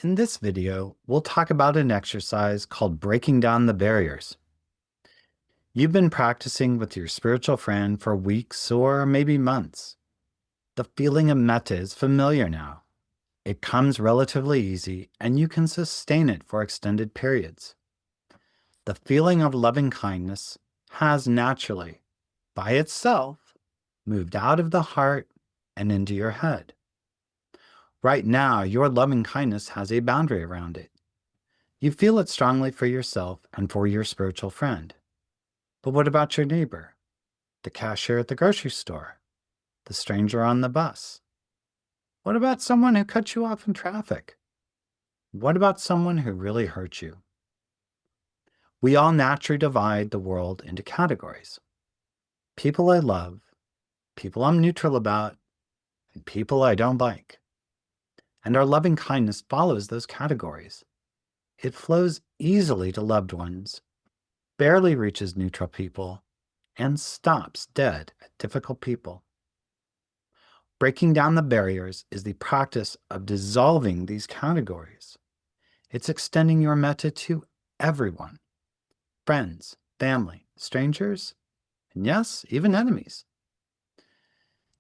In this video, we'll talk about an exercise called breaking down the barriers. You've been practicing with your spiritual friend for weeks or maybe months. The feeling of metta is familiar now. It comes relatively easy and you can sustain it for extended periods. The feeling of loving kindness has naturally, by itself, moved out of the heart and into your head. Right now, your loving kindness has a boundary around it. You feel it strongly for yourself and for your spiritual friend. But what about your neighbor, the cashier at the grocery store, the stranger on the bus? What about someone who cut you off in traffic? What about someone who really hurt you? We all naturally divide the world into categories. People I love, people I'm neutral about, and people I don't like. And our loving kindness follows those categories. It flows easily to loved ones, barely reaches neutral people, and stops dead at difficult people. Breaking down the barriers is the practice of dissolving these categories. It's extending your metta to everyone, friends, family, strangers, and yes, even enemies.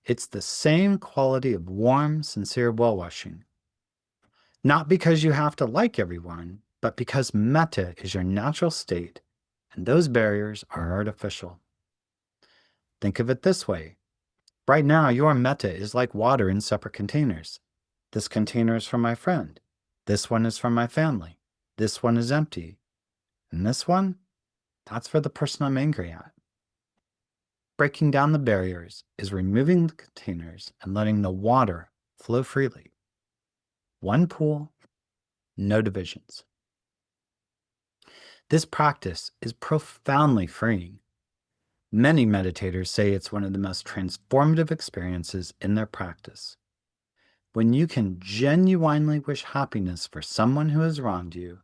It's the same quality of warm, sincere well-wishing. Not because you have to like everyone, but because metta is your natural state, and those barriers are artificial. Think of it this way. Right now, your metta is like water in separate containers. This container is for my friend. This one is for my family. This one is empty. And this one, that's for the person I'm angry at. Breaking down the barriers is removing the containers and letting the water flow freely. One pool, no divisions. This practice is profoundly freeing. Many meditators say it's one of the most transformative experiences in their practice. When you can genuinely wish happiness for someone who has wronged you,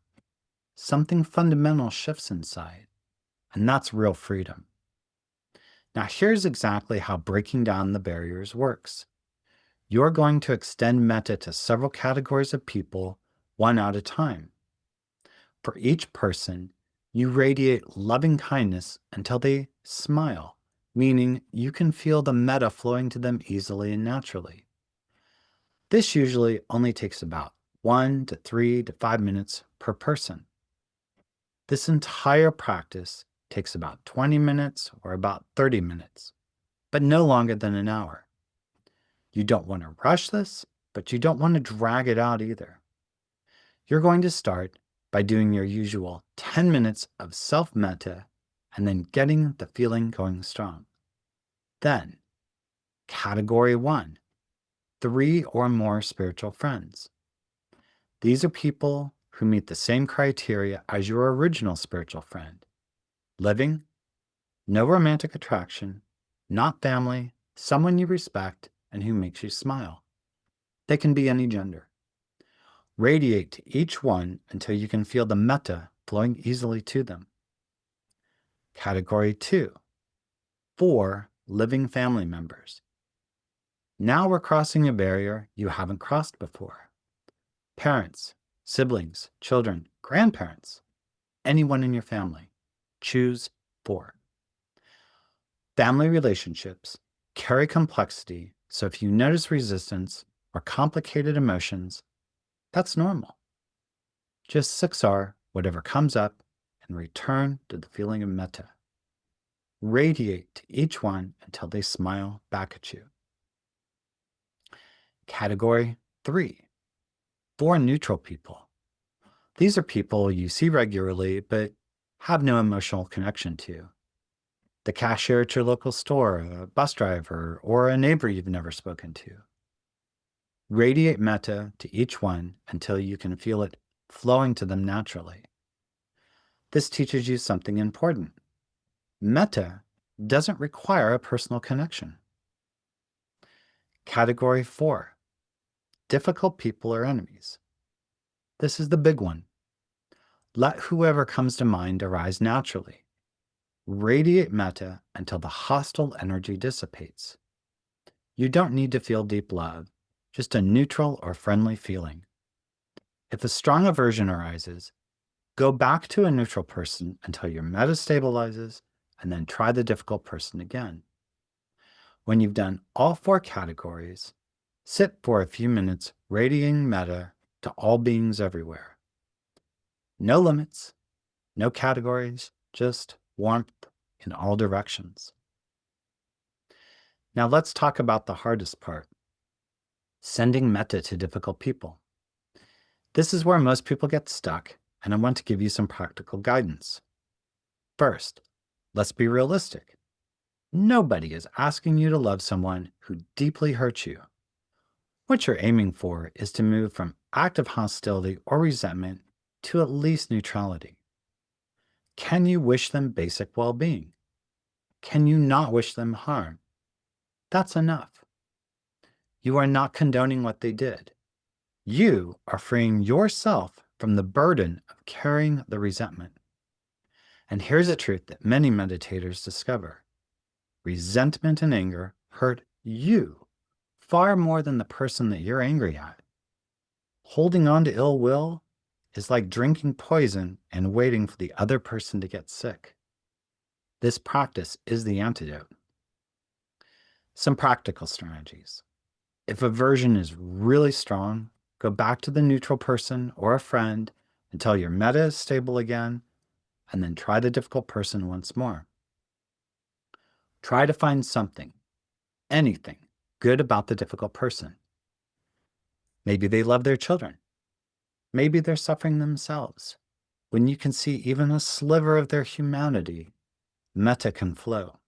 something fundamental shifts inside, and that's real freedom. Now, here's exactly how breaking down the barriers works. You're going to extend metta to several categories of people, one at a time. For each person, you radiate loving kindness until they smile, meaning you can feel the metta flowing to them easily and naturally. This usually only takes about 1 to 3 to 5 minutes per person. This entire practice takes about 20 minutes or about 30 minutes, but no longer than an hour. You don't want to rush this, but you don't want to drag it out either. You're going to start by doing your usual 10 minutes of self-metta and then getting the feeling going strong. Then, category 1, 3 or more spiritual friends. These are people who meet the same criteria as your original spiritual friend. Living, no romantic attraction, not family, someone you respect and who makes you smile. They can be any gender. Radiate to each one until you can feel the metta flowing easily to them. Category 2, 4 living family members. Now we're crossing a barrier you haven't crossed before. Parents, siblings, children, grandparents, anyone in your family. Choose 4. Family relationships carry complexity, so if you notice resistance or complicated emotions, that's normal. Just 6R whatever comes up and return to the feeling of metta. Radiate to each one until they smile back at you. Category 3, 4 neutral people. These are people you see regularly but have no emotional connection to. The cashier at your local store, a bus driver, or a neighbor you've never spoken to. Radiate metta to each one until you can feel it flowing to them naturally. This teaches you something important. Metta doesn't require a personal connection. Category 4, difficult people or enemies. This is the big one. Let whoever comes to mind arise naturally. Radiate metta until the hostile energy dissipates. You don't need to feel deep love, just a neutral or friendly feeling. If a strong aversion arises, go back to a neutral person until your metta stabilizes, and then try the difficult person again. When you've done all 4 categories, sit for a few minutes radiating metta to all beings everywhere. No limits, no categories, just warmth in all directions. Now let's talk about the hardest part, sending metta to difficult people. This is where most people get stuck, and I want to give you some practical guidance. First, let's be realistic. Nobody is asking you to love someone who deeply hurts you. What you're aiming for is to move from active hostility or resentment to at least neutrality. Can you wish them basic well-being? Can you not wish them harm? That's enough. You are not condoning what they did. You are freeing yourself from the burden of carrying the resentment. And here's a truth that many meditators discover. Resentment and anger hurt you far more than the person that you're angry at. Holding on to ill will is like drinking poison and waiting for the other person to get sick. This practice is the antidote. Some practical strategies. If aversion is really strong, go back to the neutral person or a friend until your metta is stable again, and then try the difficult person once more. Try to find something, anything, good about the difficult person. Maybe they love their children. Maybe they're suffering themselves. When you can see even a sliver of their humanity, metta can flow.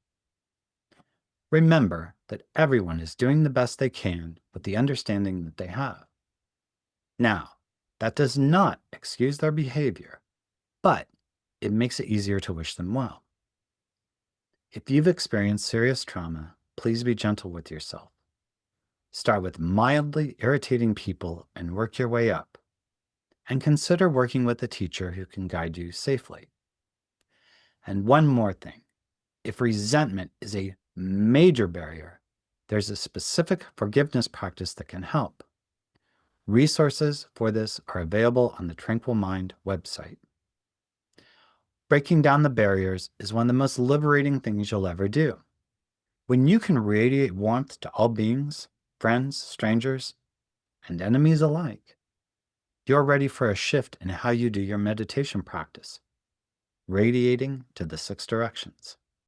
Remember that everyone is doing the best they can with the understanding that they have. Now, that does not excuse their behavior, but it makes it easier to wish them well. If you've experienced serious trauma, please be gentle with yourself. Start with mildly irritating people and work your way up. And consider working with a teacher who can guide you safely. And one more thing. If resentment is a major barrier, there's a specific forgiveness practice that can help. Resources for this are available on the Tranquil Mind website. Breaking down the barriers is one of the most liberating things you'll ever do. When you can radiate warmth to all beings, friends, strangers, and enemies alike, you're ready for a shift in how you do your meditation practice, radiating to the 6 directions.